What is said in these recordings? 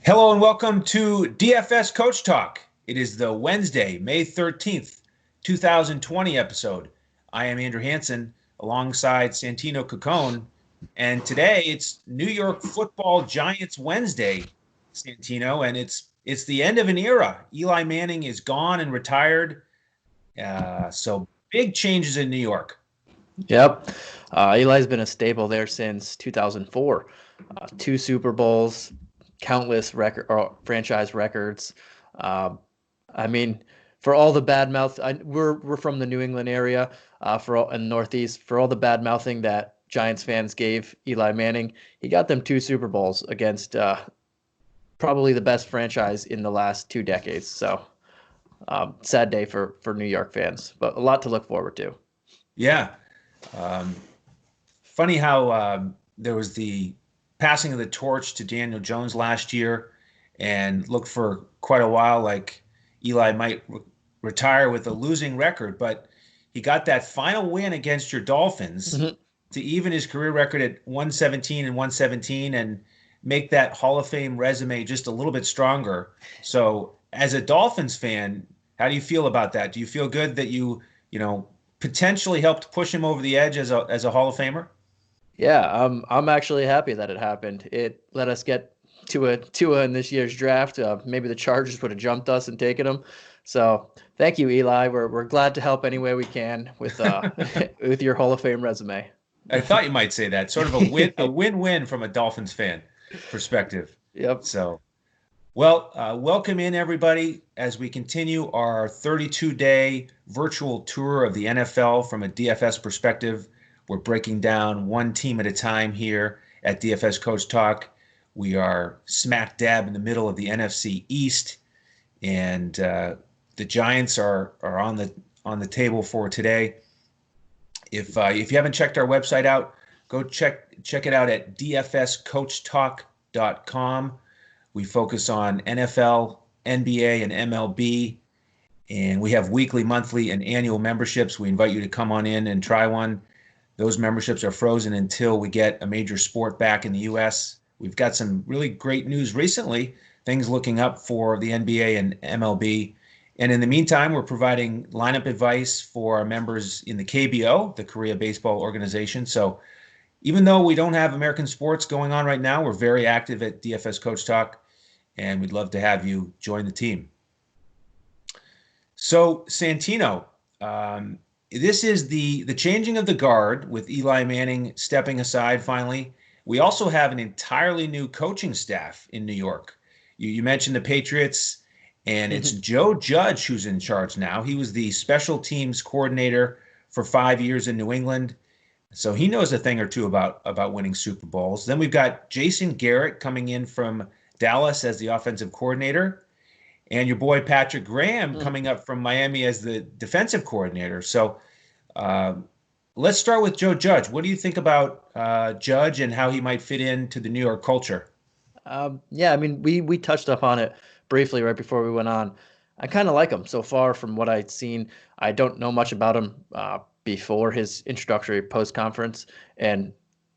Hello and welcome to DFS Coach Talk. It is the Wednesday, May 13th, 2020 episode. I am Andrew Hansen alongside Santino Caccone, and today it's New York Football Giants Wednesday, Santino, and it's the end of an era. Eli Manning is gone and retired, so big changes in New York. Yep. Eli's been a staple there since 2004. Two Super Bowls, countless franchise records. I mean, for all the bad mouth, we're from the New England area, and Northeast. For all the bad mouthing that Giants fans gave Eli Manning, he got them two Super Bowls against probably the best franchise in the last 2 decades. So, sad day for New York fans, but a lot to look forward to. Yeah. Funny how there was the passing of the torch to Daniel Jones last year, and looked for quite a while like Eli might retire with a losing record, but he got that final win against your Dolphins to even his career record at 117 and make that Hall of Fame resume just a little bit stronger. So as a Dolphins fan, how do you feel about that? Do you feel good that you potentially helped push him over the edge as a Hall of Famer? Yeah, I'm actually happy that it happened. It let us get Tua in this year's draft. Maybe the Chargers would have jumped us and taken him. So thank you, Eli. We're glad to help any way we can with with your Hall of Fame resume. I thought you might say that. Sort of a win-win from a Dolphins fan perspective. Yep. So, well, welcome in everybody as we continue our 32-day virtual tour of the NFL from a DFS perspective. We're breaking down one team at a time here at DFS Coach Talk. We are smack dab in the middle of the NFC East, and the Giants are on the table for today. If you haven't checked our website out, go check it out at DFSCoachTalk.com. We focus on NFL, NBA, and MLB, and we have weekly, monthly, and annual memberships. We invite you to come on in and try one. Those memberships are frozen until we get a major sport back in the U.S. We've got some really great news recently, things looking up for the NBA and MLB. And in the meantime, we're providing lineup advice for our members in the KBO, the Korea Baseball Organization. So even though we don't have American sports going on right now, we're very active at DFS Coach Talk, and we'd love to have you join the team. So, Santino, this is the changing of the guard with Eli Manning stepping aside finally. We also have an entirely new coaching staff in New York. You mentioned the Patriots, and it's Joe Judge who's in charge now. He was the special teams coordinator for 5 years in New England, so he knows a thing or two about winning Super Bowls. Then we've got Jason Garrett coming in from Dallas as the offensive coordinator, and your boy Patrick Graham coming up from Miami as the defensive coordinator. So let's start with Joe Judge. What do you think about Judge and how he might fit into the New York culture? Yeah, I mean, we touched up on it briefly right before we went on. I kind of like him so far from what I'd seen. I don't know much about him before his introductory post-conference and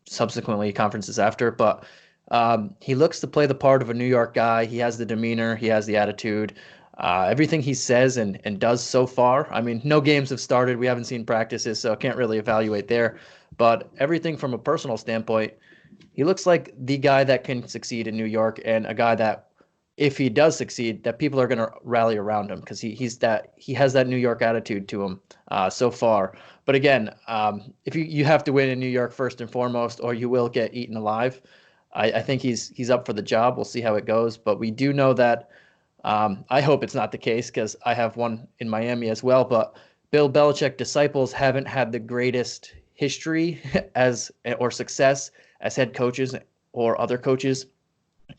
subsequently conferences after, but he looks to play the part of a New York guy. He has the demeanor. He has the attitude. Everything he says and does so far. I mean, no games have started. We haven't seen practices, so I can't really evaluate there. But everything from a personal standpoint, he looks like the guy that can succeed in New York, and a guy that, if he does succeed, that people are going to rally around him because he has that New York attitude to him so far. But again, if you have to win in New York first and foremost, or you will get eaten alive. I think he's up for the job. We'll see how it goes. But we do know that I hope it's not the case because I have one in Miami as well. But Bill Belichick disciples haven't had the greatest history or success as head coaches or other coaches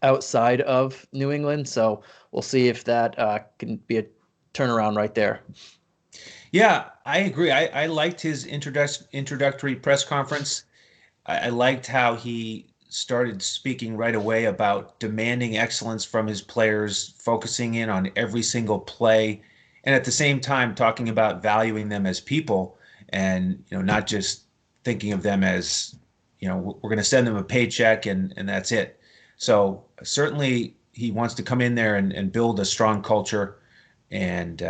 outside of New England. So we'll see if that can be a turnaround right there. Yeah, I agree. I liked his introductory press conference. I liked how he started speaking right away about demanding excellence from his players, focusing in on every single play, and at the same time talking about valuing them as people and not just thinking of them as we're going to send them a paycheck and that's it. So certainly he wants to come in there and build a strong culture. And,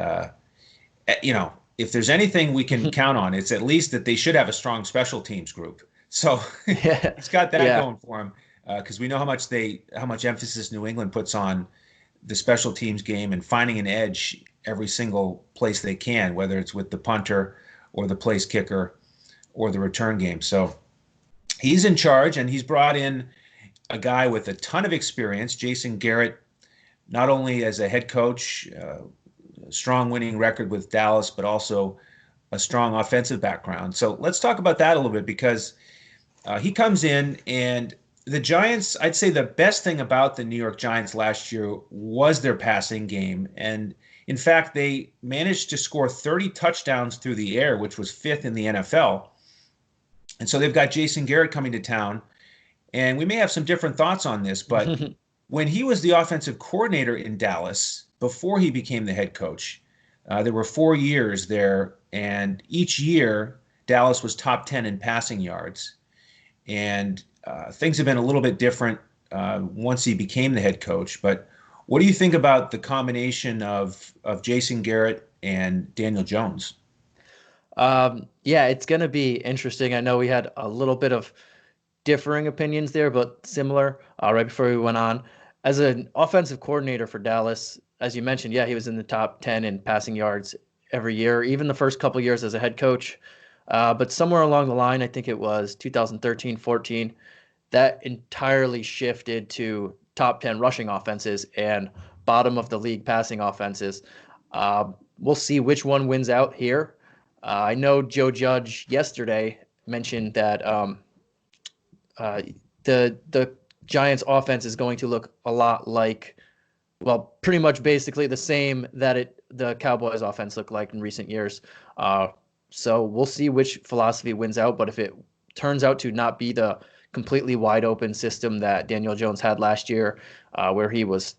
if there's anything we can count on, it's at least that they should have a strong special teams group. So Yeah, he's got that yeah. going for him, because we know how much emphasis New England puts on the special teams game and finding an edge every single place they can, whether it's with the punter or the place kicker or the return game. So he's in charge, and he's brought in a guy with a ton of experience, Jason Garrett, not only as a head coach, strong winning record with Dallas, but also a strong offensive background. So let's talk about that a little bit, because he comes in, and the Giants, I'd say the best thing about the New York Giants last year was their passing game. And in fact, they managed to score 30 touchdowns through the air, which was fifth in the NFL. And so they've got Jason Garrett coming to town. And we may have some different thoughts on this, but when he was the offensive coordinator in Dallas, before he became the head coach, there were 4 years there, and each year Dallas was top 10 in passing yards. And things have been a little bit different once he became the head coach. But what do you think about the combination of Jason Garrett and Daniel Jones? Yeah, it's going to be interesting. I know we had a little bit of differing opinions there, but similar right before we went on. As an offensive coordinator for Dallas, as you mentioned, yeah, he was in the top 10 in passing yards every year, even the first couple years as a head coach. But somewhere along the line, I think it was 2013, 14, that entirely shifted to top 10 rushing offenses and bottom of the league passing offenses. We'll see which one wins out here. I know Joe Judge yesterday mentioned that the Giants offense is going to look a lot like, well, pretty much basically the same that the Cowboys offense looked like in recent years. So we'll see which philosophy wins out. But if it turns out to not be the completely wide open system that Daniel Jones had last year, where he was,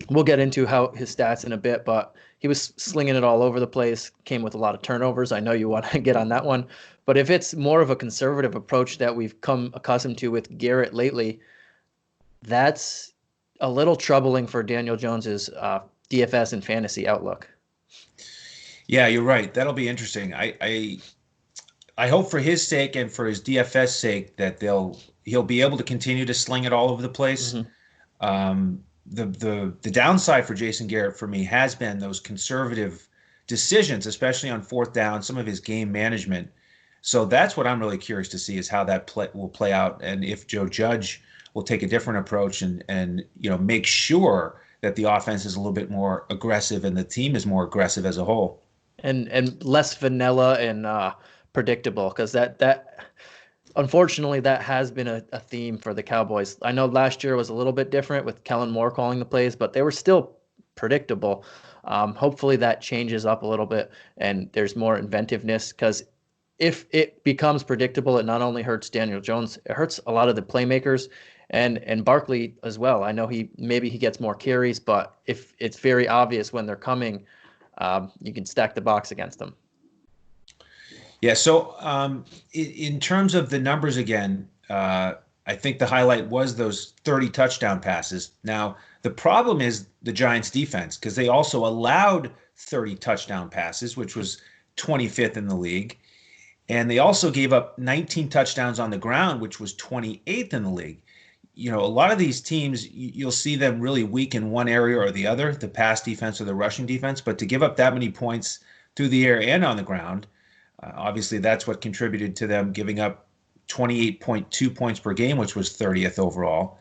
we'll get into how his stats in a bit, but he was slinging it all over the place, came with a lot of turnovers. I know you want to get on that one. But if it's more of a conservative approach that we've come accustomed to with Garrett lately, that's a little troubling for Daniel Jones's DFS and fantasy outlook. Yeah, you're right. That'll be interesting. I hope for his sake and for his DFS sake that he'll be able to continue to sling it all over the place. Mm-hmm. The downside for Jason Garrett for me has been those conservative decisions, especially on fourth down, some of his game management. So that's what I'm really curious to see, is how that will play out, and if Joe Judge will take a different approach and make sure that the offense is a little bit more aggressive and the team is more aggressive as a whole. And less vanilla and predictable, because that unfortunately that has been a theme for the Cowboys. I know last year was a little bit different with Kellen Moore calling the plays, but they were still predictable. Hopefully that changes up a little bit and there's more inventiveness, because if it becomes predictable, it not only hurts Daniel Jones, it hurts a lot of the playmakers and Barkley as well. I know he gets more carries, but if it's very obvious when they're coming, you can stack the box against them. Yeah. So in terms of the numbers again, I think the highlight was those 30 touchdown passes. Now, the problem is the Giants defense, because they also allowed 30 touchdown passes, which was 25th in the league. And they also gave up 19 touchdowns on the ground, which was 28th in the league. A lot of these teams, you'll see them really weak in one area or the other, the pass defense or the rushing defense. But to give up that many points through the air and on the ground, obviously that's what contributed to them giving up 28.2 points per game, which was 30th overall.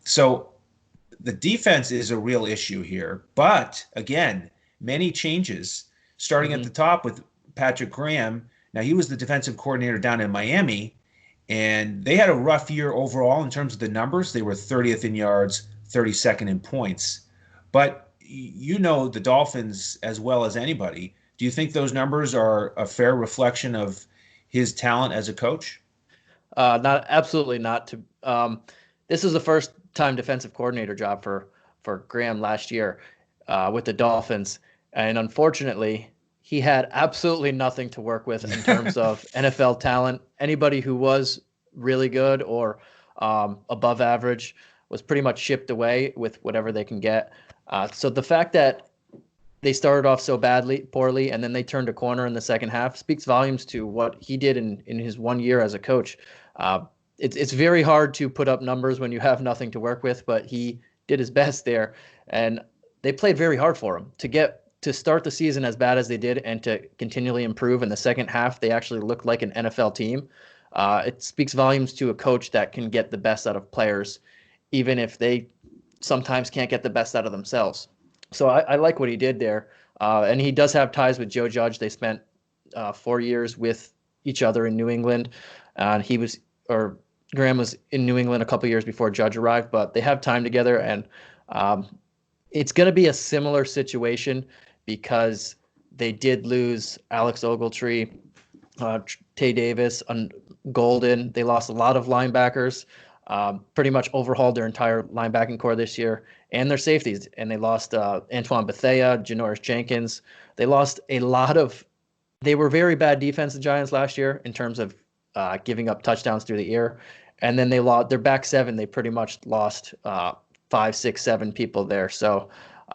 So the defense is a real issue here. But again, many changes starting at the top with Patrick Graham. Now, he was the defensive coordinator down in Miami, and they had a rough year overall in terms of the numbers. They were 30th in yards, 32nd in points. But the Dolphins as well as anybody. Do you think those numbers are a fair reflection of his talent as a coach? Absolutely not. This is the first time defensive coordinator job for Graham last year with the Dolphins, and unfortunately, he had absolutely nothing to work with in terms of NFL talent. Anybody who was really good or above average was pretty much shipped away with whatever they can get. So the fact that they started off so poorly, and then they turned a corner in the second half speaks volumes to what he did in his 1 year as a coach. It's very hard to put up numbers when you have nothing to work with, but he did his best there, and they played very hard for him to start the season as bad as they did and to continually improve. In the second half, they actually looked like an NFL team. It speaks volumes to a coach that can get the best out of players, even if they sometimes can't get the best out of themselves. So I like what he did there. And he does have ties with Joe Judge. They spent 4 years with each other in New England. And Graham was in New England a couple years before Judge arrived, but they have time together. And it's going to be a similar situation because they did lose Alex Ogletree, Tay Davis, and Golden. They lost a lot of linebackers, pretty much overhauled their entire linebacking core this year, and their safeties. And they lost Antoine Bethea, Janoris Jenkins. They lost a lot of – they were very bad defense, the Giants, last year in terms of giving up touchdowns through the air. And then they lost their back seven. They pretty much lost 5, 6, 7 people there. So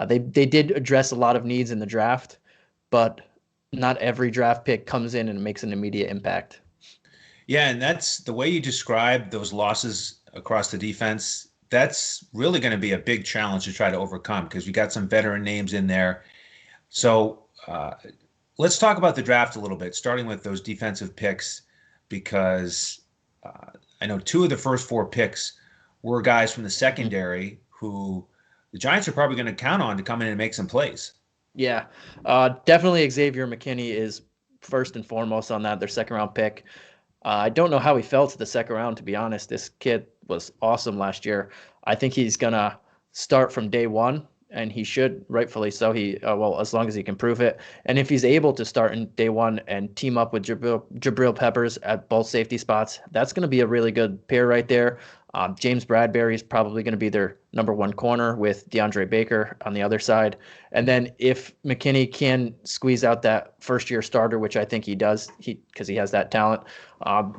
they did address a lot of needs in the draft, but not every draft pick comes in and makes an immediate impact. Yeah, and that's the way you describe those losses across the defense. That's really going to be a big challenge to try to overcome because you got some veteran names in there. So let's talk about the draft a little bit, starting with those defensive picks, because I know 2 of the first 4 picks were guys from the secondary who the Giants are probably going to count on to come in and make some plays. Yeah, definitely Xavier McKinney is first and foremost on that, their second-round pick. I don't know how he fell to the second round, to be honest. This kid was awesome last year. I think he's going to start from day one, and he should, rightfully so. As long as he can prove it. And if he's able to start in day one and team up with Jabril Peppers at both safety spots, that's going to be a really good pair right there. James Bradbury is probably going to be their number 1 corner with DeAndre Baker on the other side. And then if McKinney can squeeze out that first-year starter, which I think he does, because he has that talent,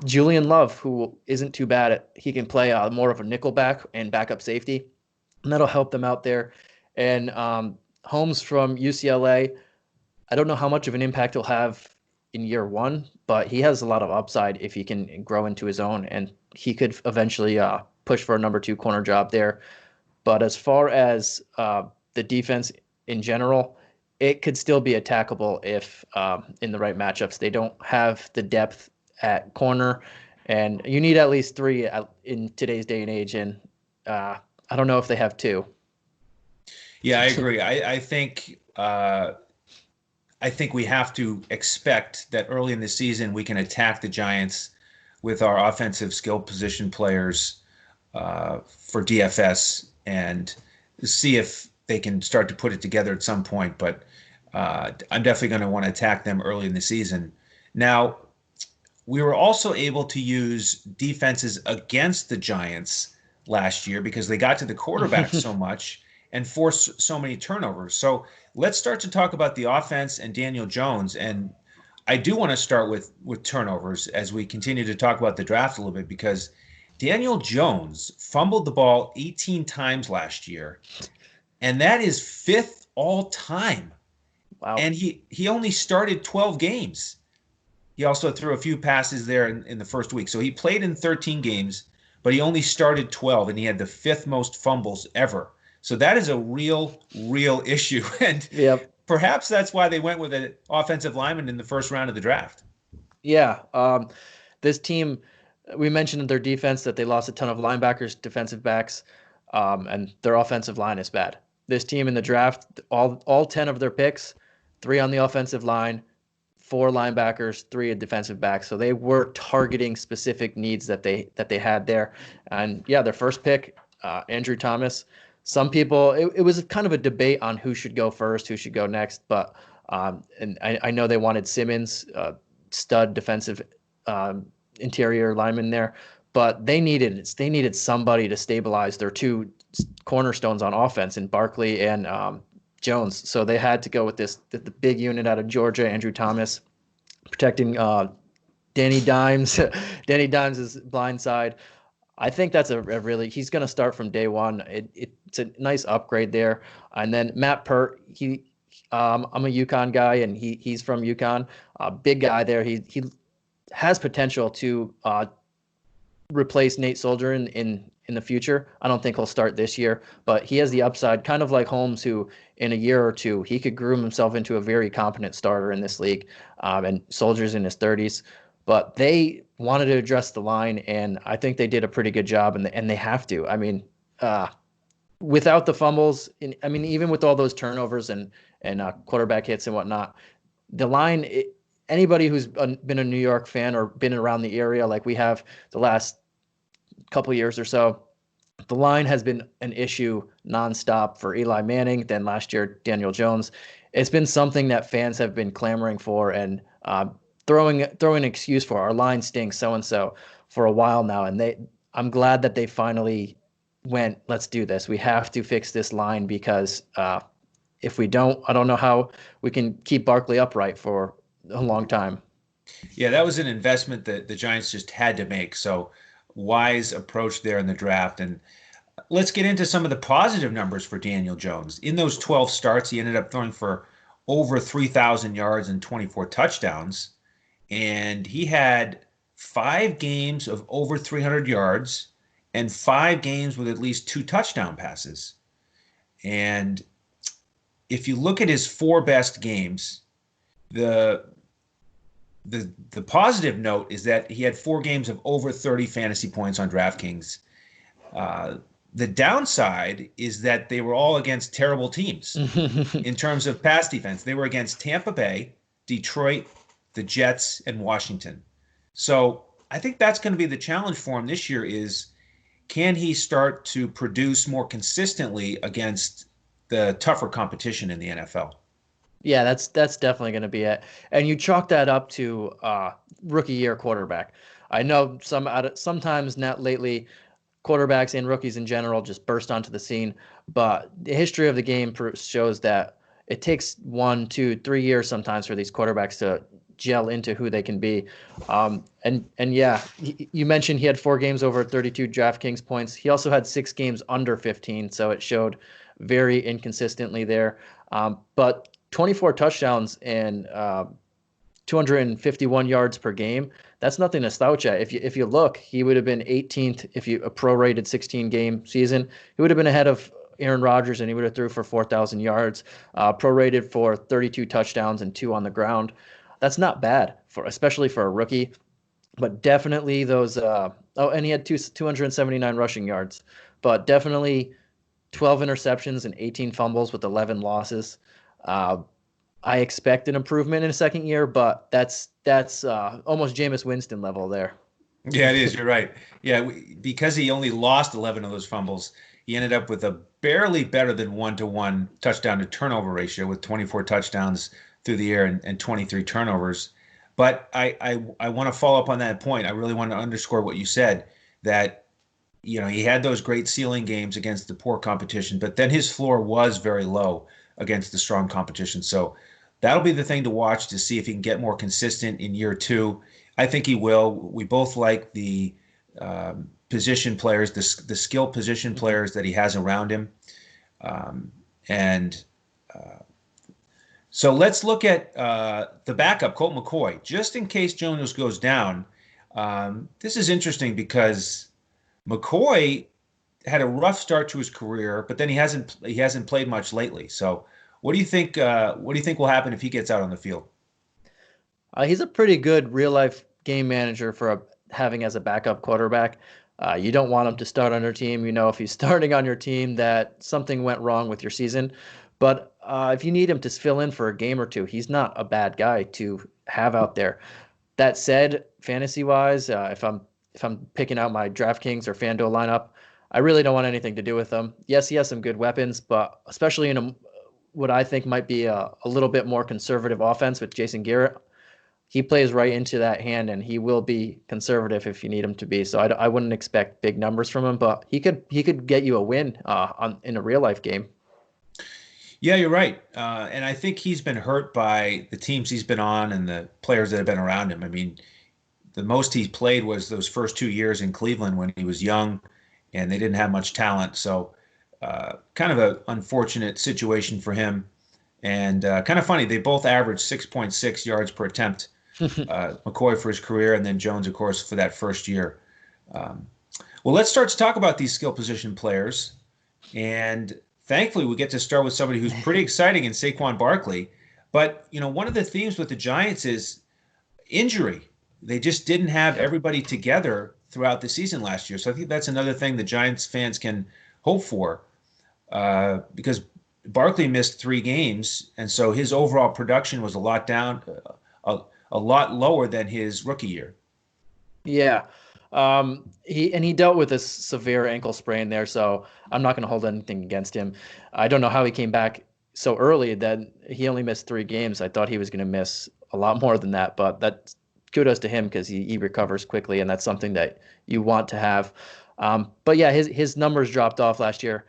Julian Love, who isn't too bad he can play more of a nickel back and backup safety, and that'll help them out there. And Holmes from UCLA, I don't know how much of an impact he'll have in year 1, but he has a lot of upside if he can grow into his own, and he could eventually push for a number 2 corner job there. But as far as the defense in general, it could still be attackable if in the right matchups. They don't have the depth at corner, and you need at least 3 in today's day and age, and I don't know if they have 2. Yeah, I agree. I think we have to expect that early in the season we can attack the Giants with our offensive skill position players for DFS and see if they can start to put it together at some point. But I'm definitely going to want to attack them early in the season. Now, we were also able to use defenses against the Giants last year because they got to the quarterback so much and forced so many turnovers. So let's start to talk about the offense and Daniel Jones. And I do want to start with turnovers as we continue to talk about the draft a little bit, because Daniel Jones fumbled the ball 18 times last year, and that is 5th all time. Wow. And he only started 12 games. He also threw a few passes there in the first week. So he played in 13 games, but he only started 12, and he had the 5th most fumbles ever. So that is a real issue. And yep. Perhaps that's why they went with an offensive lineman in the first round of the draft. Yeah. This team, we mentioned their defense, that they lost a ton of linebackers, defensive backs, and their offensive line is bad. This team in the draft, all 10 of their picks, 3 on the offensive line, 4 linebackers, 3 defensive backs. So they were targeting specific needs that they had there. And yeah, their first pick, Andrew Thomas. Some people, it was kind of a debate on who should go first, who should go next. But and I know they wanted Simmons, stud defensive interior lineman there, but they needed somebody to stabilize their 2 cornerstones on offense in Barkley and Jones. So they had to go with the big unit out of Georgia, Andrew Thomas, protecting Danny Dimes, Danny Dimes' blind side. I think that's a really he's going to start from day one. It's a nice upgrade there. And then Matt Pert, I'm a UConn guy, and he's from UConn. Big guy there. He has potential to replace Nate Soldier in the future. I don't think he'll start this year, but he has the upside, kind of like Holmes, who in a year or two he could groom himself into a very competent starter in this league. And Soldier's in his 30s, but they wanted to address the line, and I think they did a pretty good job, and they have to. I mean, without the fumbles, I mean, even with all those turnovers and quarterback hits and whatnot, the line. Anybody who's been a New York fan or been around the area like we have the last couple years or so, the line has been an issue nonstop for Eli Manning. Then last year, Daniel Jones. It's been something that fans have been clamoring for and throwing an excuse for. Our line stinks, so and so, for a while now, and I'm glad that they finally went, let's do this. We have to fix this line because if we don't, I don't know how we can keep Barkley upright for a long time. Yeah, that was an investment that the Giants just had to make. So wise approach there in the draft. And let's get into some of the positive numbers for Daniel Jones. In those 12 starts, he ended up throwing for over 3,000 yards and 24 touchdowns. And he had 5 games of over 300 yards and 5 games with at least 2 touchdown passes. And if you look at his 4 best games, the positive note is that he had 4 games of over 30 fantasy points on DraftKings. The downside is that they were all against terrible teams in terms of pass defense. They were against Tampa Bay, Detroit, the Jets, and Washington. So I think that's going to be the challenge for him this year is, can he start to produce more consistently against the tougher competition in the NFL? Yeah, that's definitely going to be it. And you chalk that up to rookie year quarterback. I know sometimes not lately, quarterbacks and rookies in general just burst onto the scene, but the history of the game shows that it takes 1, 2, 3 years sometimes for these quarterbacks to gel into who they can be. And yeah, you mentioned he had 4 games over 32 DraftKings points. He also had 6 games under 15, so it showed very inconsistently there. But 24 touchdowns and 251 yards per game. That's nothing to slouch at. If you look, he would have been 18th if you a prorated 16-game season. He would have been ahead of Aaron Rodgers, and he would have threw for 4,000 yards, prorated for 32 touchdowns and 2 on the ground. That's not bad especially for a rookie. But definitely those. And he had 279 rushing yards, but definitely 12 interceptions and 18 fumbles with 11 losses. I expect an improvement in a second year, but that's almost Jameis Winston level there. Yeah, it is. You're right. Yeah, because he only lost 11 of those fumbles, he ended up with a barely better than 1-to-1 touchdown to turnover ratio with 24 touchdowns through the air and 23 turnovers. But I want to follow up on that point. I really want to underscore what you said, that he had those great ceiling games against the poor competition, but then his floor was very low against the strong competition. So that'll be the thing to watch to see if he can get more consistent in year 2. I think he will. We both like the position players, the skill position players that he has around him. So let's look at the backup, Colt McCoy. Just in case Jones goes down, this is interesting because McCoy had a rough start to his career, but then he hasn't played much lately. So what do you think? What do you think will happen if he gets out on the field? He's a pretty good real life game manager for having as a backup quarterback. You don't want him to start on your team. If he's starting on your team, that something went wrong with your season. But if you need him to fill in for a game or two, he's not a bad guy to have out there. That said, fantasy wise, if I'm picking out my DraftKings or FanDuel lineup, I really don't want anything to do with him. Yes, he has some good weapons, but especially in what I think might be a little bit more conservative offense with Jason Garrett, he plays right into that hand, and he will be conservative if you need him to be. So I wouldn't expect big numbers from him, but he could get you a win in a real life game. Yeah, you're right. And I think he's been hurt by the teams he's been on and the players that have been around him. I mean, the most he played was those first 2 years in Cleveland when he was young, and they didn't have much talent. So kind of an unfortunate situation for him. And kind of funny, they both averaged 6.6 yards per attempt. McCoy for his career, and then Jones, of course, for that first year. Um, well, let's start to talk about these skill position players. And thankfully, we get to start with somebody who's pretty exciting in Saquon Barkley. But, one of the themes with the Giants is injury. They just didn't have everybody together throughout the season last year. So I think that's another thing the Giants fans can hope for, because Barkley missed 3 games, and so his overall production was a lot down, a lot lower than his rookie year. Yeah. He dealt with a severe ankle sprain there, so I'm not going to hold anything against him. I don't know how he came back so early that he only missed 3 games. I thought he was going to miss a lot more than that, but that's kudos to him because he recovers quickly, and that's something that you want to have. But yeah, his numbers dropped off last year.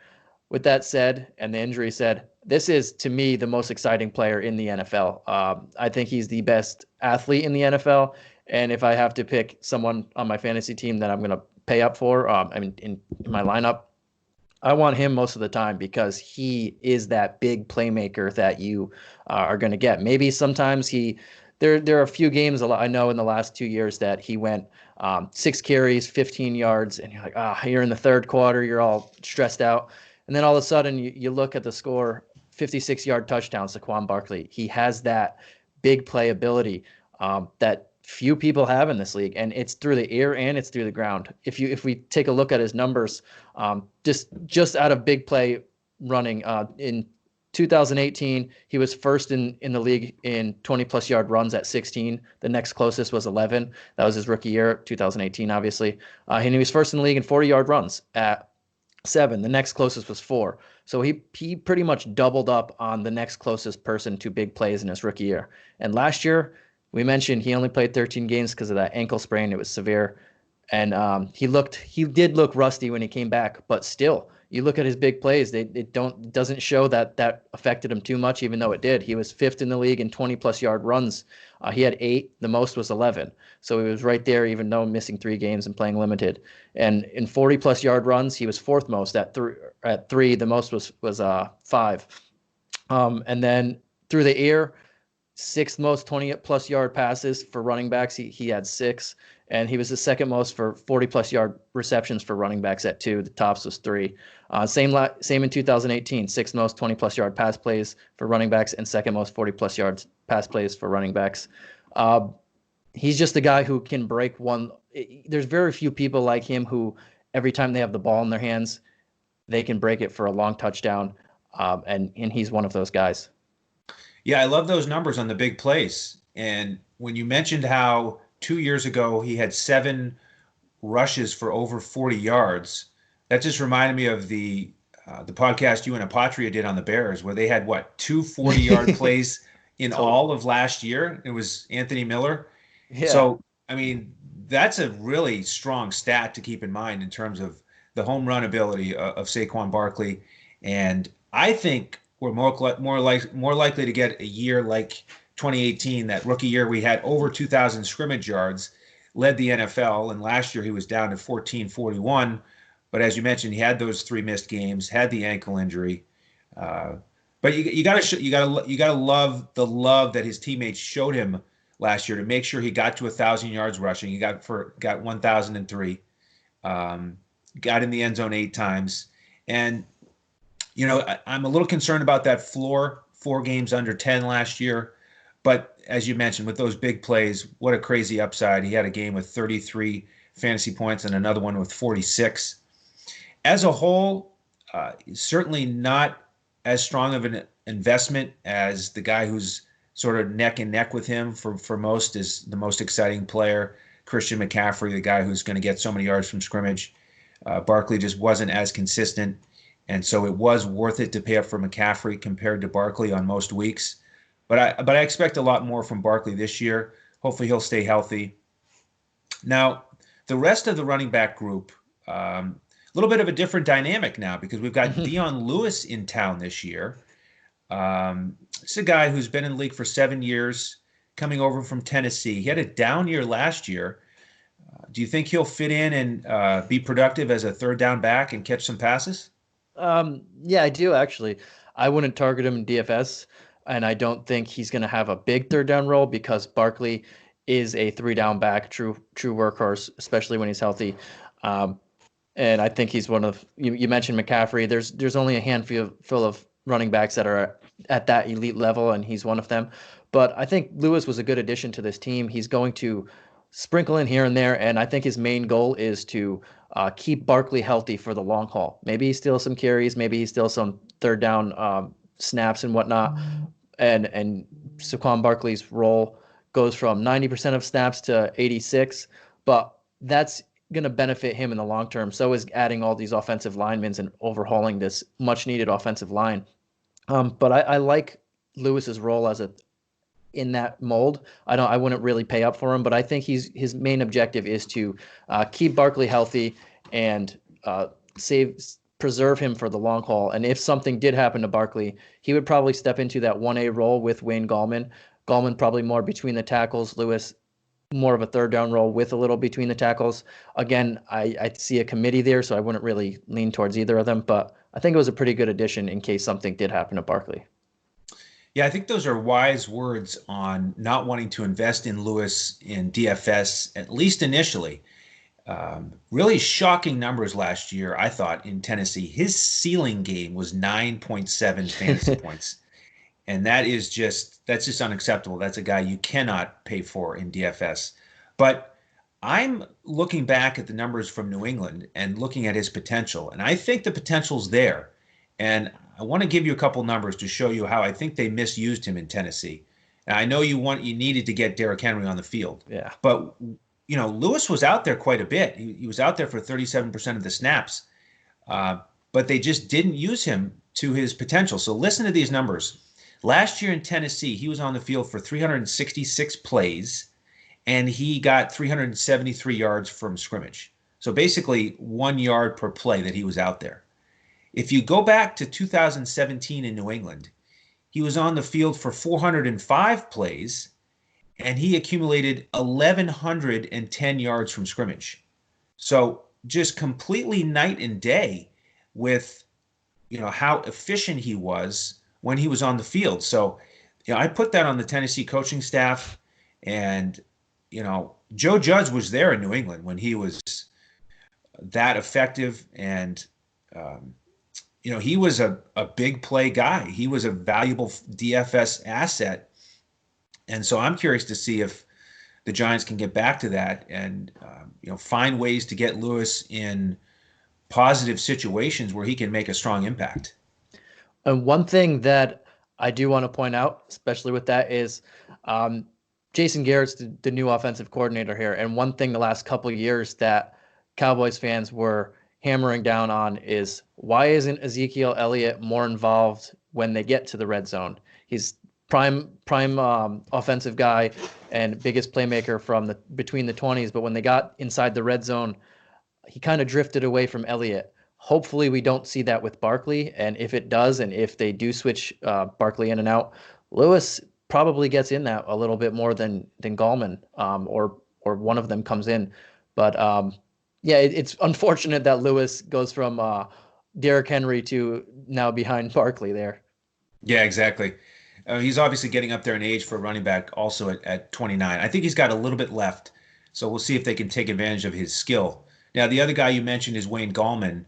With that said, and the injury said, this is, to me, the most exciting player in the NFL. I think he's the best athlete in the NFL. And if I have to pick someone on my fantasy team that I'm going to pay up for, in my lineup, I want him most of the time because he is that big playmaker that you are going to get. Maybe sometimes there are a few games I know in the last 2 years that he went 6 carries, 15 yards, and you're like, you're in the third quarter, you're all stressed out. And then all of a sudden you look at the score, 56-yard touchdown, Saquon Barkley. He has that big play ability that few people have in this league, and it's through the air and it's through the ground. If we take a look at his numbers, just out of big play running, in 2018, he was first in the league in 20-plus yard runs at 16. The next closest was 11. That was his rookie year, 2018, obviously. And he was first in the league in 40-yard runs at 7. The next closest was 4. So he pretty much doubled up on the next closest person to big plays in his rookie year. And last year, we mentioned he only played 13 games because of that ankle sprain. It was severe. And he did look rusty when he came back, but still, you look at his big plays, it doesn't show that affected him too much, even though it did. He was 5th in the league in 20-plus yard runs. He had 8. The most was 11. So he was right there, even though missing 3 games and playing limited. And in 40-plus yard runs, he was 4th most at 3. The most was 5. And then through the air, 6th most 20-plus yard passes for running backs. He had 6. And he was the 2nd most for 40-plus yard receptions for running backs at 2. The tops was 3. Same in 2018, 6th most 20-plus yard pass plays for running backs and 2nd most 40-plus yards pass plays for running backs. He's just a guy who can break one. There's very few people like him who every time they have the ball in their hands, they can break it for a long touchdown. And he's one of those guys. Yeah, I love those numbers on the big plays. And when you mentioned how 2 years ago he had 7 rushes for over 40 yards, that just reminded me of the podcast you and Apatria did on the Bears, where they had, 2 40-yard plays in all of last year. It was Anthony Miller. Yeah. So, I mean, that's a really strong stat to keep in mind in terms of the home run ability of Saquon Barkley. And I think we're more likely to get a year like 2018, that rookie year we had over 2,000 scrimmage yards, led the NFL, and last year he was down to 1441. But as you mentioned, he had those 3 missed games, had the ankle injury. But you gotta love the love that his teammates showed him last year to make sure he got to 1,000 yards rushing. He got 1,003, got in the end zone 8 times, and I'm a little concerned about that floor. 4 games under 10 last year. But as you mentioned, with those big plays, what a crazy upside. He had a game with 33 fantasy points and another one with 46. As a whole, certainly not as strong of an investment as the guy who's sort of neck and neck with him for most is the most exciting player, Christian McCaffrey, the guy who's going to get so many yards from scrimmage. Barkley just wasn't as consistent, and so it was worth it to pay up for McCaffrey compared to Barkley on most weeks. But I expect a lot more from Barkley this year. Hopefully he'll stay healthy. Now, the rest of the running back group, a little bit of a different dynamic now because we've got Dion Lewis in town this year. This is a guy who's been in the league for 7 years, coming over from Tennessee. He had a down year last year, Do you think he'll fit in and be productive as a third down back and catch some passes? Yeah, I do actually. I wouldn't target him in DFS, and I don't think he's going to have a big third down role because Barkley is a three down back, true workhorse, especially when he's healthy. Um, and I think he's one of you mentioned McCaffrey. There's only a handful full of running backs that are at that elite level, and he's one of them. But I think Lewis was a good addition to this team. He's going to sprinkle in here and there, and I think his main goal is to keep Barkley healthy for the long haul. Maybe he steals some carries, maybe he steals some third down snaps and whatnot, and Saquon Barkley's role goes from 90% of snaps to 86, but that's going to benefit him in the long term. So is adding all these offensive linemen and overhauling this much needed offensive line. But I like Lewis's role as a in that mold. I wouldn't really pay up for him, but I think his main objective is to keep Barkley healthy and preserve him for the long haul. And if something did happen to Barkley, he would probably step into that 1A role with Wayne Gallman. Gallman probably more between the tackles, Lewis more of a third down role with a little between the tackles. Again, I see a committee there, so I wouldn't really lean towards either of them, but I think it was a pretty good addition in case something did happen to Barkley. Yeah, I think those are wise words on not wanting to invest in Lewis in DFS, at least initially. Really shocking numbers last year, I thought, in Tennessee. His ceiling game was 9.7 fantasy points. And that's just unacceptable. That's a guy you cannot pay for in DFS. But I'm looking back at the numbers from New England and looking at his potential, and I think the potential's there. And I want to give you a couple numbers to show you how I think they misused him in Tennessee. And I know you needed to get Derrick Henry on the field. Yeah. But Lewis was out there quite a bit. He was out there for 37% of the snaps. But they just didn't use him to his potential. So listen to these numbers. Last year in Tennessee, he was on the field for 366 plays, and he got 373 yards from scrimmage. So basically 1 yard per play that he was out there. If you go back to 2017 in New England, he was on the field for 405 plays, and he accumulated 1,110 yards from scrimmage. So just completely night and day with how efficient he was when he was on the field. So, I put that on the Tennessee coaching staff, and, Joe Judge was there in New England when he was that effective. And, he was a big play guy. He was a valuable DFS asset. And so I'm curious to see if the Giants can get back to that and, find ways to get Lewis in positive situations where he can make a strong impact. And one thing that I do want to point out, especially with that, is Jason Garrett's the new offensive coordinator here. And one thing the last couple of years that Cowboys fans were hammering down on is why isn't Ezekiel Elliott more involved when they get to the red zone? He's prime offensive guy and biggest playmaker from between the 20s. But when they got inside the red zone, he kind of drifted away from Elliott. Hopefully we don't see that with Barkley, and if it does, and if they do switch Barkley in and out, Lewis probably gets in that a little bit more than Gallman, or one of them comes in. But it's unfortunate that Lewis goes from Derrick Henry to now behind Barkley there. Yeah, exactly. He's obviously getting up there in age for a running back, also at 29. I think he's got a little bit left, so we'll see if they can take advantage of his skill. Now, the other guy you mentioned is Wayne Gallman.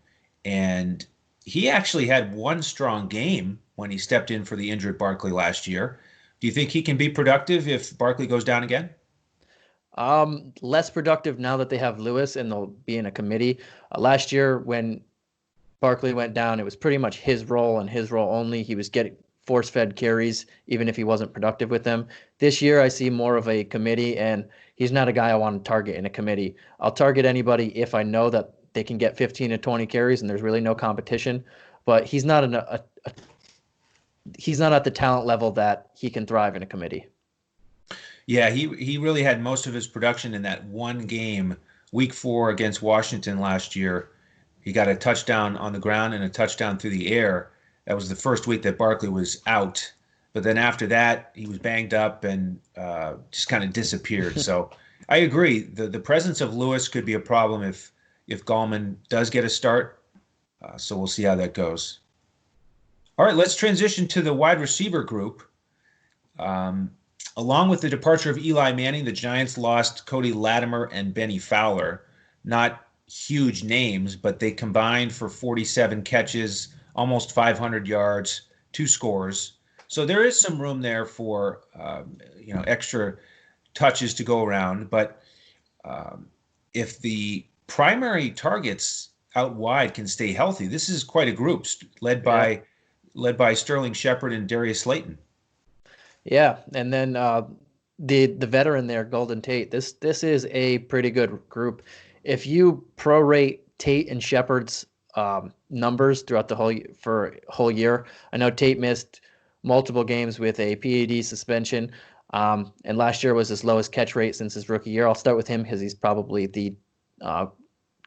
And he actually had one strong game when he stepped in for the injured Barkley last year. Do you think he can be productive if Barkley goes down again? Less productive now that they have Lewis and they'll be in a committee. Last year when Barkley went down, it was pretty much his role and his role only. He was getting force-fed carries even if he wasn't productive with them. This year I see more of a committee, and he's not a guy I want to target in a committee. I'll target anybody if I know that they can get 15 to 20 carries and there's really no competition, but he's not he's not at the talent level that he can thrive in a committee. Yeah, he really had most of his production in that one game, week 4 against Washington last year. He got a touchdown on the ground and a touchdown through the air. That was the first week that Barkley was out. But then after that, he was banged up and just kind of disappeared. So I agree. The presence of Lewis could be a problem if Gallman does get a start. So we'll see how that goes. All right, let's transition to the wide receiver group. Um, Along with the departure of Eli Manning, the Giants lost Cody Latimer and Benny Fowler. Not huge names, but they combined for 47 catches, almost 500 yards, 2 scores. So there is some room there for extra touches to go around. But um, if the primary targets out wide can stay healthy, this is quite a group led Yeah. by led by Sterling Shepard and Darius Slayton. Yeah, and then the veteran there, Golden Tate. This is a pretty good group. If you prorate Tate and Shepard's numbers throughout the whole year, I know Tate missed multiple games with a PAD suspension, and last year was his lowest catch rate since his rookie year. I'll start with him because he's probably the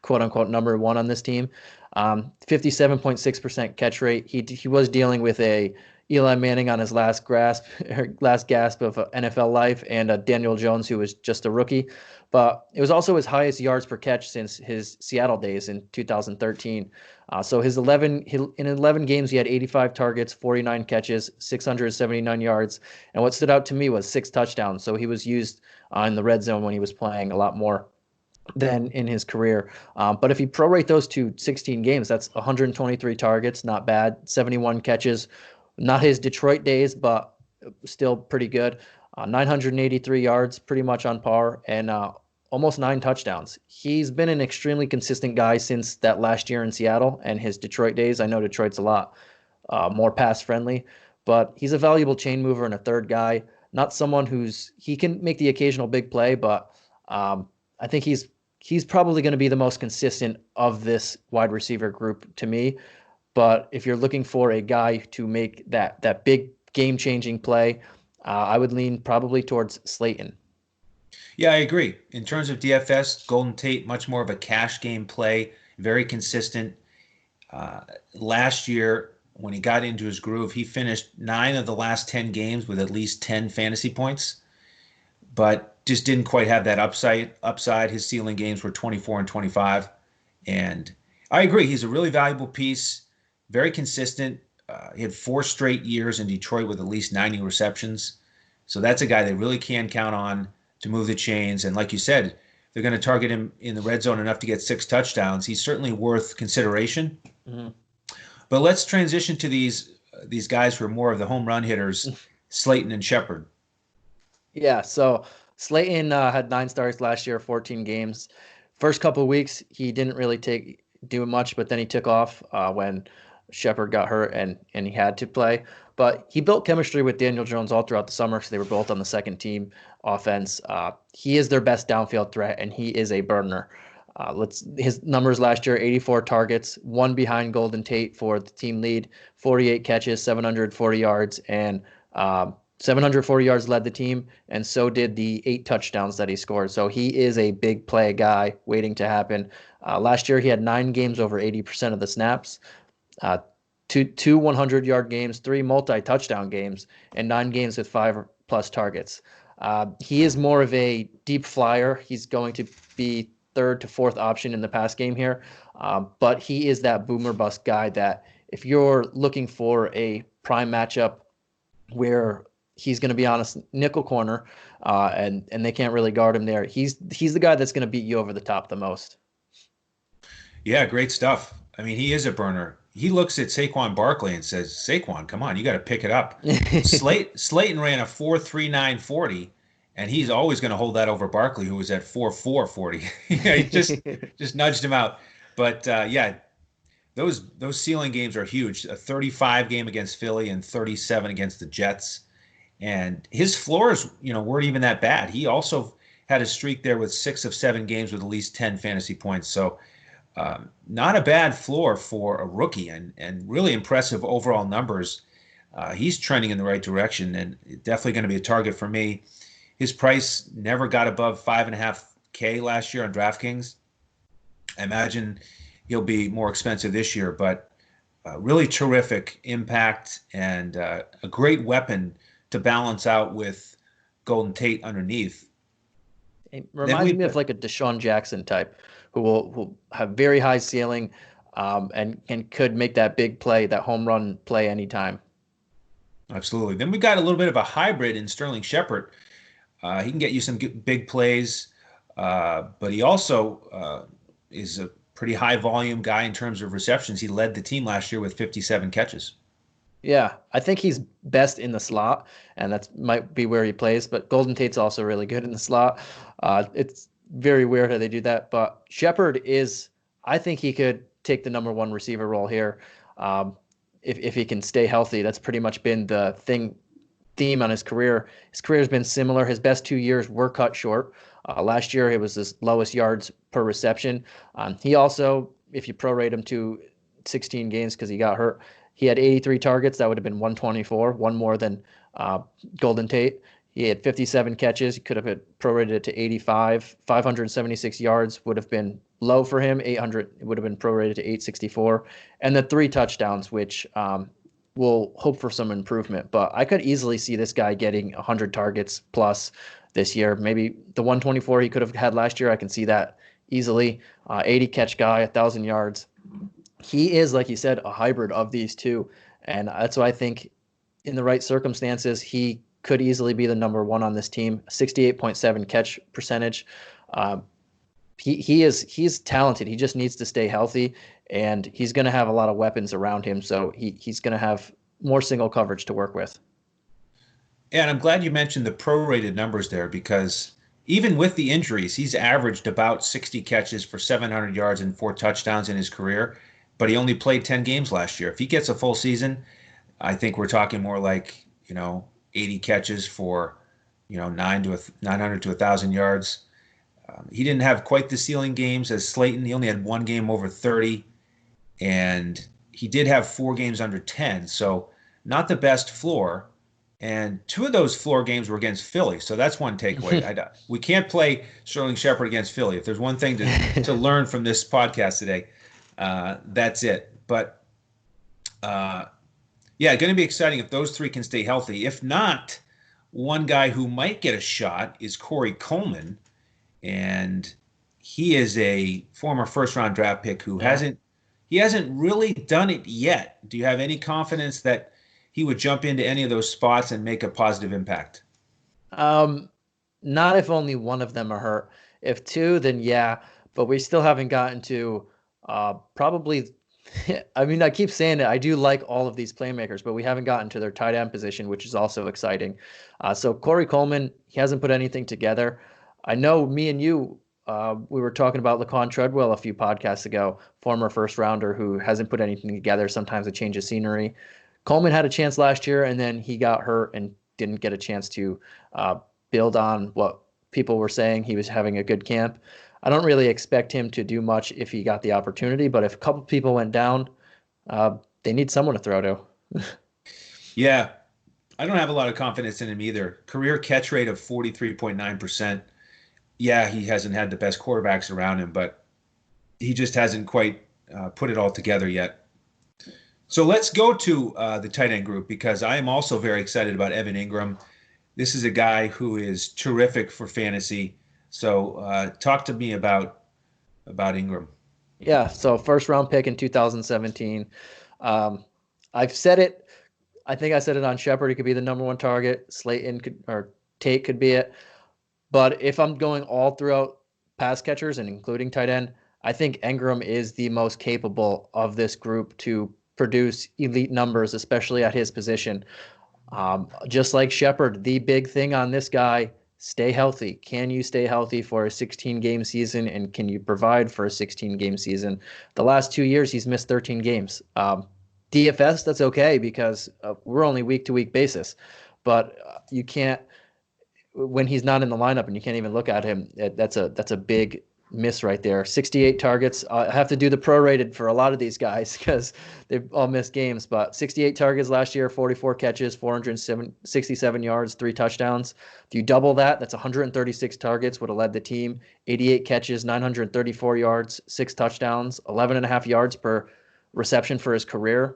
quote unquote number one on this team. 57.6% catch rate. He was dealing with a Eli Manning on his last gasp of NFL life, and Daniel Jones, who was just a rookie. But it was also his highest yards per catch since his Seattle days in 2013. So in 11 games, he had 85 targets, 49 catches, 679 yards. And what stood out to me was 6 touchdowns. So he was used in the red zone when he was playing a lot more than in his career. But if you prorate those to 16 games, that's 123 targets, not bad, 71 catches. Not his Detroit days, but still pretty good. 983 yards, pretty much on par, and almost 9 touchdowns. He's been an extremely consistent guy since that last year in Seattle and his Detroit days. I know Detroit's a lot more pass friendly, but he's a valuable chain mover and a third guy. Not someone he can make the occasional big play, but I think he's probably going to be the most consistent of this wide receiver group to me. But if you're looking for a guy to make that big game-changing play, I would lean probably towards Slayton. Yeah, I agree. In terms of DFS, Golden Tate, much more of a cash game play, very consistent. Last year, when he got into his groove, he finished 9 of the last 10 games with at least 10 fantasy points, but just didn't quite have that upside. His ceiling games were 24 and 25. And I agree. He's a really valuable piece. Very consistent. He had 4 straight years in Detroit with at least 90 receptions. So that's a guy they really can count on to move the chains. And like you said, they're going to target him in the red zone enough to get 6 touchdowns. He's certainly worth consideration. Mm-hmm. But let's transition to these guys who are more of the home run hitters, Slayton and Shepard. Yeah, so Slayton had 9 starts last year, 14 games. First couple of weeks, he didn't really do much, but then he took off when Shepard got hurt and he had to play. But he built chemistry with Daniel Jones all throughout the summer because they were both on the second team offense. He is their best downfield threat, and he is a burner. His numbers last year: 84 targets, 1 behind Golden Tate for the team lead, 48 catches, 740 yards, and 740 yards led the team, and so did the 8 touchdowns that he scored. So he is a big play guy waiting to happen. Last year, he had 9 games over 80% of the snaps, 2 100-yard games, 3 multi-touchdown games, and 9 games with 5+ targets. He is more of a deep flyer. He's going to be 3rd to 4th option in the pass game here, but he is that boomer bust guy that if you're looking for a prime matchup where he's going to be on a nickel corner and they can't really guard him there, he's the guy that's going to beat you over the top the most. Yeah, great stuff. I mean, he is a burner. He looks at Saquon Barkley and says, Saquon, come on, you got to pick it up. Slayton ran a 4.39 40, and he's always going to hold that over Barkley, who was at 4.4 40. He just nudged him out. But yeah, those ceiling games are huge. A 35 game against Philly and 37 against the Jets. And his floors, weren't even that bad. He also had a streak there with 6 of 7 games with at least 10 fantasy points. So not a bad floor for a rookie, and really impressive overall numbers. He's trending in the right direction and definitely going to be a target for me. His price never got above $5.5K last year on DraftKings. I imagine he'll be more expensive this year, but really terrific impact and a great weapon to balance out with Golden Tate underneath. It Then reminds we've me of got, like a Deshaun Jackson type who have very high ceiling, and could make that big play, that home run play anytime. absolutely. Then we got a little bit of a hybrid in Sterling Shepard. He can get you some big plays, but he also is a pretty high volume guy in terms of receptions. He led the team last year with 57 catches. Yeah, I think he's best in the slot, and that might be where he plays. But Golden Tate's also really good in the slot. It's very weird how they do that. But Shepard is, I think he could take the number one receiver role here, if he can stay healthy. That's pretty much been the theme on his career. His career has been similar. His best 2 years were cut short. Last year, it was his lowest yards per reception. He also, if you prorate him to 16 games because he got hurt, he had 83 targets. That would have been 124, one more than Golden Tate. He had 57 catches. He could have prorated it to 85. 576 yards would have been low for him. 800 would have been prorated to 864. And the 3 touchdowns, which we'll hope for some improvement. But I could easily see this guy getting 100 targets plus this year. Maybe the 124 he could have had last year, I can see that easily. 80 catch guy, 1,000 yards. He is, like you said, a hybrid of these two. And that's why I think in the right circumstances, he could easily be the number one on this team. 68.7 catch percentage. He's talented. He just needs to stay healthy, and he's going to have a lot of weapons around him. So he's going to have more single coverage to work with. And I'm glad you mentioned the prorated numbers there because even with the injuries, he's averaged about 60 catches for 700 yards and 4 touchdowns in his career, but he only played 10 games last year. If he gets a full season, I think we're talking more like, 80 catches for, 900 to 1,000 yards. He didn't have quite the ceiling games as Slayton. He only had one game over 30, and he did have 4 games under 10, so not the best floor. And 2 of those floor games were against Philly, so that's one takeaway. We can't play Sterling Shepard against Philly. If there's one thing to learn from this podcast today, that's it. But yeah, going to be exciting if those 3 can stay healthy. If not, one guy who might get a shot is Corey Coleman, and he is a former first-round draft pick who hasn't really done it yet. Do you have any confidence that he would jump into any of those spots and make a positive impact? Not if only one of them are hurt. If 2, then yeah, but we still haven't gotten to probably. I mean, I keep saying it. I do like all of these playmakers, but we haven't gotten to their tight end position, which is also exciting. So Corey Coleman, he hasn't put anything together. I know me and you, we were talking about Laquan Treadwell a few podcasts ago, former first rounder who hasn't put anything together. Sometimes a change of scenery. Coleman had a chance last year, and then he got hurt and didn't get a chance to build on what people were saying. He was having a good camp. I don't really expect him to do much if he got the opportunity, but if a couple people went down, they need someone to throw to. Yeah, I don't have a lot of confidence in him either. Career catch rate of 43.9%. Yeah, he hasn't had the best quarterbacks around him, but he just hasn't quite put it all together yet. So let's go to the tight end group because I am also very excited about Evan Ingram. This is a guy who is terrific for fantasy. So talk to me about Ingram. Yeah, so first round pick in 2017. I've said it. I think I said it on Shepard. He could be the number one target. Slayton or Tate could be it. But if I'm going all throughout pass catchers and including tight end, I think Ingram is the most capable of this group to produce elite numbers, especially at his position. Just like Shepard, the big thing on this guy, stay healthy. Can you stay healthy for a 16-game season, and can you provide for a 16-game season? The last 2 years, he's missed 13 games. DFS, that's okay because we're only week-to-week basis. But you can't, when he's not in the lineup and you can't even look at him, that's a big miss right there. 68 targets. I have to do the prorated for a lot of these guys because they've all missed games, but 68 targets last year, 44 catches, 467 yards, 3 touchdowns. If you double that, that's 136 targets, would have led the team. 88 catches, 934 yards, 6 touchdowns, 11.5 yards per reception for his career.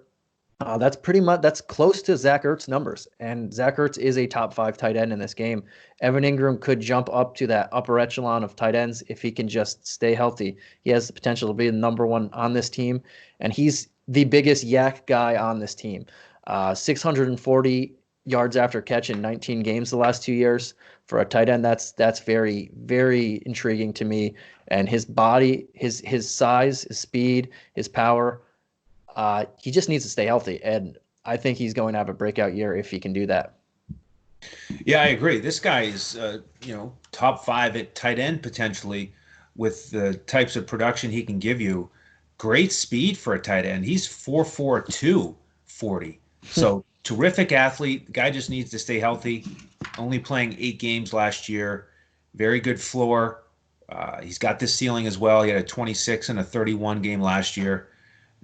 That's close to Zach Ertz numbers, and Zach Ertz is a top 5 tight end in this game. Evan Ingram could jump up to that upper echelon of tight ends if he can just stay healthy. He has the potential to be the number one on this team, and he's the biggest yak guy on this team. 640 yards after catch in 19 games the last 2 years for a tight end. That's very, very intriguing to me. And his body, his size, his speed, his power. He just needs to stay healthy, and I think he's going to have a breakout year if he can do that. Yeah, I agree. This guy is, top 5 at tight end potentially with the types of production he can give you. Great speed for a tight end. He's 4.42 40. So terrific athlete. The guy just needs to stay healthy. Only playing 8 games last year. Very good floor. He's got this ceiling as well. He had a 26 and a 31 game last year.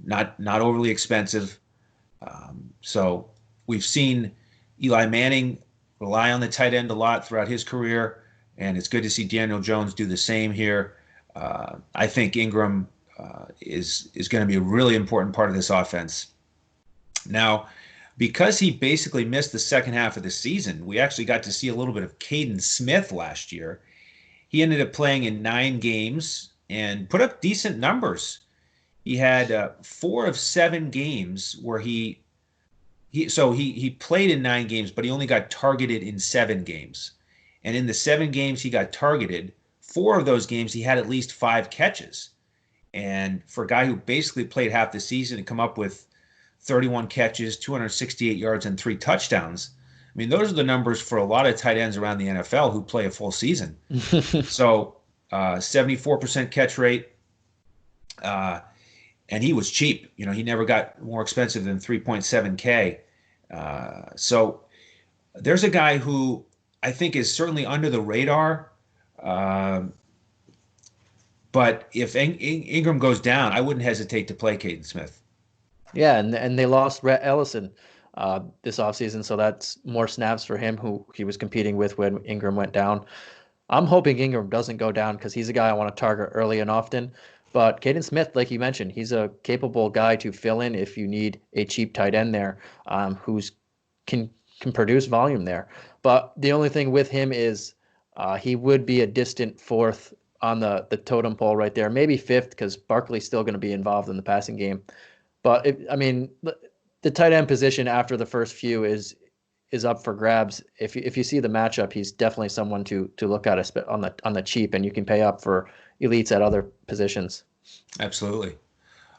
Not overly expensive. So we've seen Eli Manning rely on the tight end a lot throughout his career, and it's good to see Daniel Jones do the same here. I think Ingram is going to be a really important part of this offense. Now, because he basically missed the second half of the season, we actually got to see a little bit of Caden Smith last year. He ended up playing in 9 games and put up decent numbers. He had 4 of 7 games where he played in 9 games, but he only got targeted in 7 games. And in the 7 games he got targeted, 4 of those games he had at least 5 catches. And for a guy who basically played half the season to come up with 31 catches, 268 yards, and 3 touchdowns, I mean, those are the numbers for a lot of tight ends around the NFL who play a full season. So 74% catch rate. And he was cheap. He never got more expensive than 3.7K. So there's a guy who I think is certainly under the radar. But if Ingram goes down, I wouldn't hesitate to play Caden Smith. Yeah, and they lost Rhett Ellison this offseason, so that's more snaps for him, who he was competing with when Ingram went down. I'm hoping Ingram doesn't go down because he's a guy I want to target early and often. But Caden Smith, like you mentioned, he's a capable guy to fill in if you need a cheap tight end there, who's can produce volume there. But the only thing with him is he would be a distant 4th on the totem pole right there, maybe 5th because Barkley's still going to be involved in the passing game. But the tight end position after the first few is up for grabs. If you see the matchup, he's definitely someone to look at on the cheap, and you can pay up for elites at other positions. Absolutely.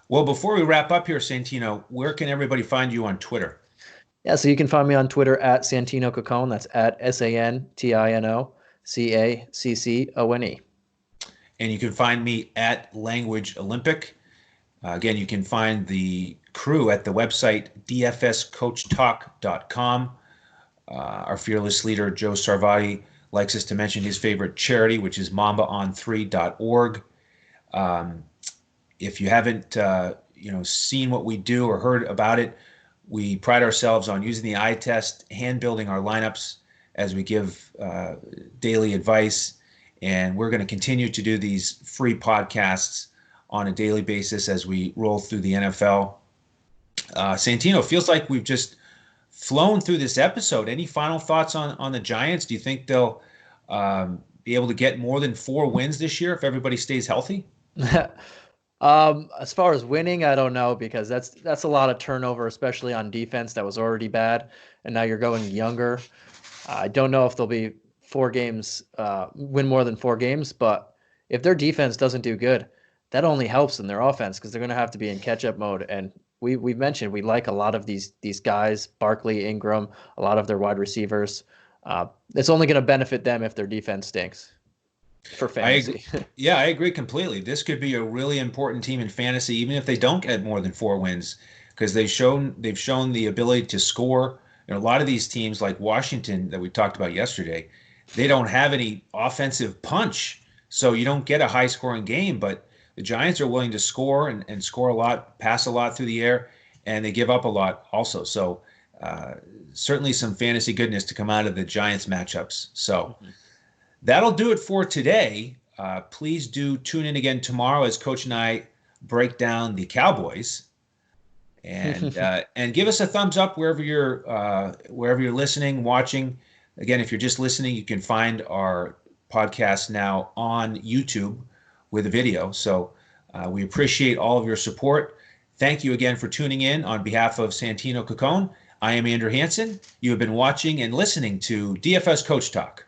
Well, before we wrap up here, Santino, where can everybody find you on Twitter? Yeah, so you can find me on Twitter at Santino Caccone. That's at SANTINO CACCONE. And you can find me at Language Olympic. Again, you can find the crew at the website DFSCoachTalk.com. Our fearless leader, Joe Sarvati, likes us to mention his favorite charity, which is mambaon3.org. If you haven't seen what we do or heard about it, we pride ourselves on using the eye test, hand building our lineups as we give daily advice. And we're going to continue to do these free podcasts on a daily basis as we roll through the NFL. Santino, feels like we've just flown through this episode. Any final thoughts on the Giants? Do you think they'll be able to get more than 4 wins this year if everybody stays healthy? As far as winning, I don't know, because that's a lot of turnover, especially on defense that was already bad, and now you're going younger. I don't know if they'll be 4 games, win more than 4 games, but if their defense doesn't do good, that only helps in their offense because they're going to have to be in catch-up mode. And we mentioned we like a lot of these guys, Barkley, Ingram, a lot of their wide receivers. It's only going to benefit them if their defense stinks for fantasy. I agree completely. This could be a really important team in fantasy, even if they don't get more than 4 wins, because they've shown the ability to score. A lot of these teams, like Washington that we talked about yesterday, they don't have any offensive punch, so you don't get a high-scoring game. But the Giants are willing to score and score a lot, pass a lot through the air, and they give up a lot also. So certainly some fantasy goodness to come out of the Giants matchups. So that'll do it for today. Please do tune in again tomorrow as Coach and I break down the Cowboys. And give us a thumbs up wherever you're listening, watching. Again, if you're just listening, you can find our podcast now on YouTube with a video. So we appreciate all of your support. Thank you again for tuning in. On behalf of Santino Caccone, I am Andrew Hansen. You have been watching and listening to DFS Coach Talk.